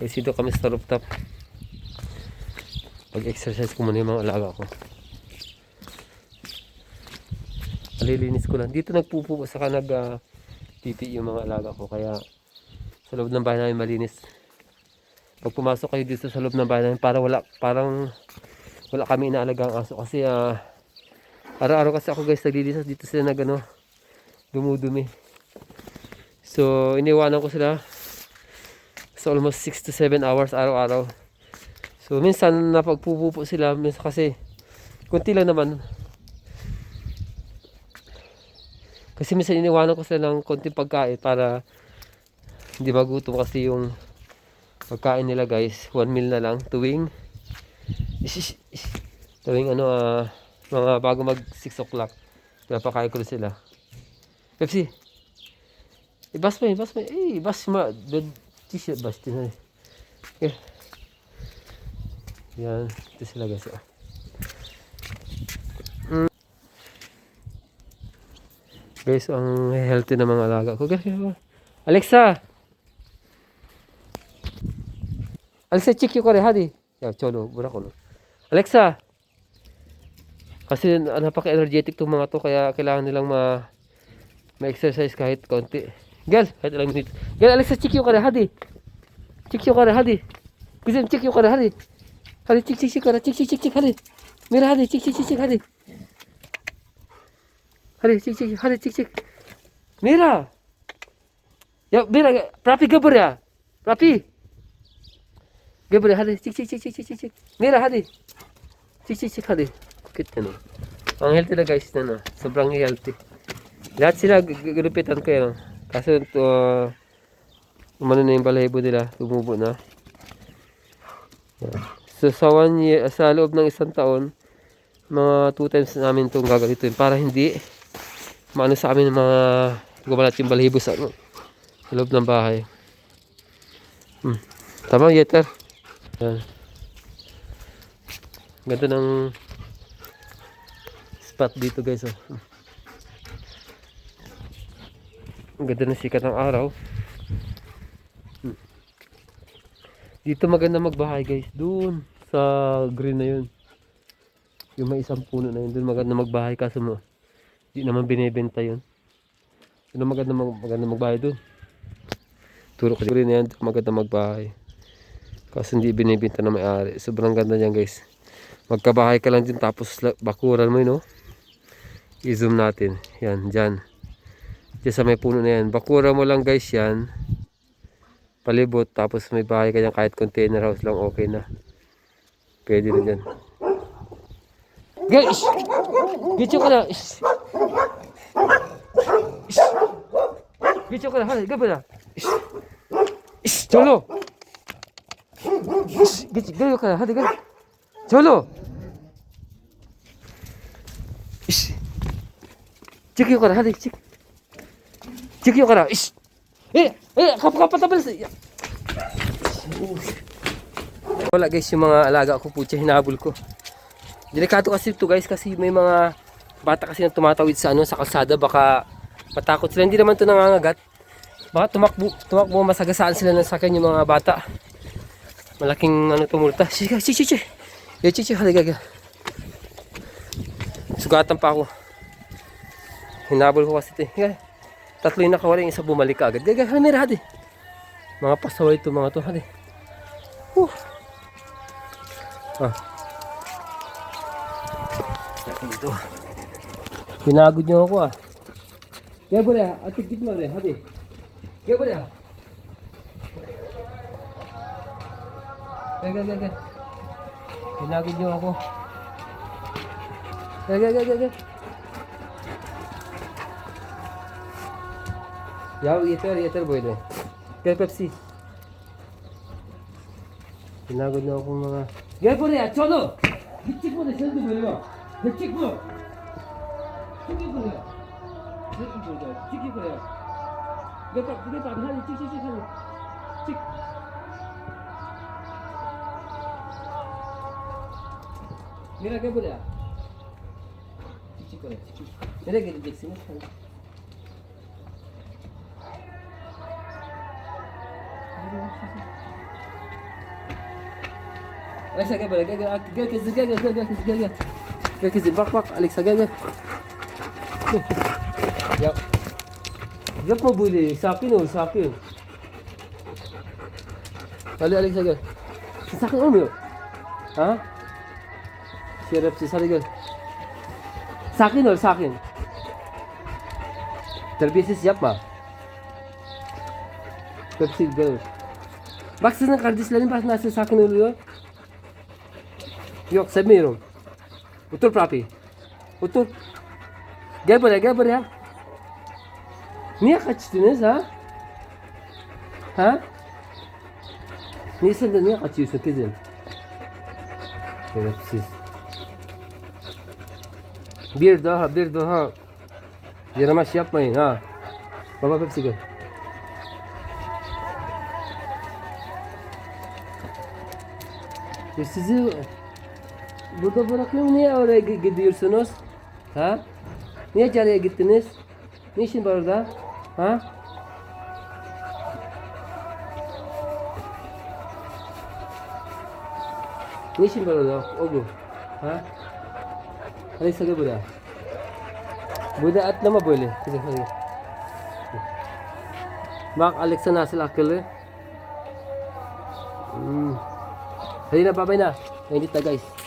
Guys, dito kami sa rooftop. Pag-exercise ko muna yung mga alaga ko. Alilinis ko lang. Dito nagpupo, saka pipi yung mga alaga ko. Kaya sa loob ng bahay namin malinis. Pag pumasok kayo dito sa loob ng bahay namin, parang wala kami inaalagang aso. Kasi araw-araw kasi ako guys naglilinis. Dito sila dumudumi. So iniwanan ko sila sa almost 6 to 7 hours araw-araw. So minsan napagpupupo sila. Minsan kasi kunti lang naman. Kasi minsan iniwanan ko sila ng konting pagkain para hindi magutom kasi yung pagkain nila guys. 1 meal na lang tuwing mga bago mag 6 o'clock. Pinapakain ko sila. Pepsi. Ibas mo. Ibas mo. T-shirt bas. Okay. Yan. Ito sila guys. Guys, ang healthy na mga alaga ko. Alexa! Alexa, check yung kore, hadi. Ya, cholo, mura ko no. Alexa! Kasi napaka-energetic itong mga to, kaya kailangan nilang ma-exercise kahit konti. Gal, kahit ilang minutes. Gal, Alexa, check yung kore, hadi. Check yung kore, hadi. Kizim, check yung kore, hadi. Hadi, check kore, check, hadi. Mira, hadi, check, hadi. Hadi, cik. Mira. Ya, mira, Rapi gabur ya. Rapi. Gabur ya, hadi, cik. Mira, hadi. Cik, hadi. Kita no. Ang healthy na guys na no. Sobrang healthy. Lahat sila gugupitan ko yan. Kaso umano na yung balahibo nila, tumubo na. So sa loob ng 1 taon, mga 2 times namin itong gagalitin para hindi maano sa amin mga gumalat yung balahibo sa loob ng bahay. Tama, Yeter. Yan. Ganda ng spot dito guys. Ang ganda ng sikat ng araw. Dito maganda magbahay guys. Doon sa green na yun. Yung may isang puno na yun. Doon maganda magbahay kaso mo hindi naman binibenta yun. Ano maganda magbahay doon. Turo ko rin yan. Maganda magbahay. Kasi hindi binibenta na may-ari. Sobrang ganda niyan guys. Magkabahay ka lang din tapos bakuran mo yun. No? I-zoom natin. Yan. Dyan. Diyan sa may puno na yan. Bakuran mo lang guys yan. Palibot. Tapos may bahay ka dyan. Kahit container house lang okay na. Pwede na dyan. Guys! Gityo ka na! Gityo ka na! Hali! Gaba na! Cholo! Gityo ka na! Hali! Gaba! Cholo! Chikyo ka na! Hali! Chikyo ka na! Kapatabalas! Wala guys yung mga alaga ko po. Hinabol ko. Delikado kasi ito guys kasi may mga bata kasi na tumatawid sa sa kalsada, baka matakot sila. Hindi naman ito nangangagat. Baka tumakbo masagasaan sila ng sakyan yung mga bata. Malaking tumulta. Chichi. Haliga. Sugatan pa ako. Hinabol ko kasi ito. Tatlo yung nakawala, yung isa bumalik agad. Mira, hadi. Mga pasaway ito mga to, hadi. Dito. Pinagod nyo ako Kaya boleh, atik mo rin, hadi. Kaya boleh. Kaya. Pinagod nyo ako. Kaya. Yaw, yeter boleh. Kaya Pepsi. Pinagod nyo ako mga. Kaya boleh, cholo. Gitchik mo rin, sendo boleh ba? Gitchik mo. Chiki boleh. Gepak, hadi, cik, hadi. Cik. Mira, kaya boleh? Cik boleh, cik. Mira, gini cik sini. Alexa gel buraya gel kızım gel. Gel kızım bak Alexa gel. Yap. Yapma böyle. Sakin ol sakin. Hadi Alexa gel. Sakin olmuyor. Ha? Şerefsiz hadi gel. Sakin ol sakin. Terbiyesiz yapma. Pepsi gel. Bak sizin kardeşlerin bak nasıl sakin oluyor. Yok sevmiyorum. Otur Prapi. Otur. Gel buraya. Niye kaçtınız ha? Ha? Niye kaçıyorsun kızım? Şerefsiz. Bir daha. Yaramaz yapmayın ha. Baba Pepsi gel. Sizi burada bırakıyorum. Niye oraya gidiyorsunuz? Ha? Niye cariye gittiniz? Ne işin var orada? Ha? Ne işin var orada oğlum? Ha? Alexa gel buraya. Burada atlama böyle. Kızım hadi. Bak Alexa nasıl akıllı. Hadi na babay na. Edit na guys.